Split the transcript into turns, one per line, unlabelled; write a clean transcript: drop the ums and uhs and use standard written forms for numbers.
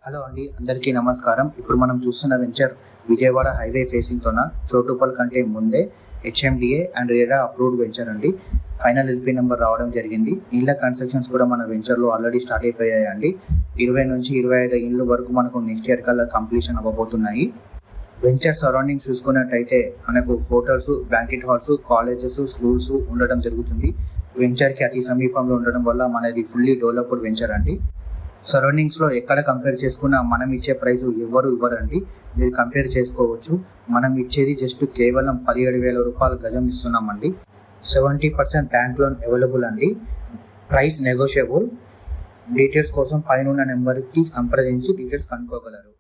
Hello అండి, అందరికీ నమస్కారం. ఇప్పుడు మనం చూస్తున్న వెంచర్ విజయవాడ హైవే ఫేసింగ్ తోన చోటుపల్ కంటే ముందే HMDA and RERA approved venture అండి. ఫైనల్ ఎల్పీ నెంబర్ రావడం జరిగింది. ఇళ్ళ కన్స్ట్రక్షన్స్ కూడా మన వెంచర్లో ఆల్రెడీ స్టార్ట్ అయిపోయాయి అండి. 20 నుంచి 25 ఇళ్ళు వరకు మనకు నెక్స్ట్ ఇయర్ కల్లా కంప్లీషన్ అవ్వబోతున్నాయి. వెంచర్ సరౌండింగ్స్ చూసుకున్నట్టయితే మనకు hotels, banquet halls, colleges, schools ఉండడం జరుగుతుంది. వెంచర్కి అతి సమీపంలో ఉండడం వల్ల మనది ఫుల్లీ డెవలప్డ్ వెంచర్ అండి. సరౌండింగ్స్లో ఎక్కడ కంపేర్ చేసుకున్నా మనం ఇచ్చే ప్రైస్ ఎవ్వరు ఇవ్వరండి. మీరు కంపేర్ చేసుకోవచ్చు. మనం ఇచ్చేది జస్ట్ కేవలం 17,000 రూపాయలు గజం ఇస్తున్నామండి. 70% బ్యాంక్ లోన్ అవైలబుల్ అండి. Price negotiable. డీటెయిల్స్ కోసం పైన నెంబర్కి సంప్రదించి డీటెయిల్స్ కనుక్కోగలరు.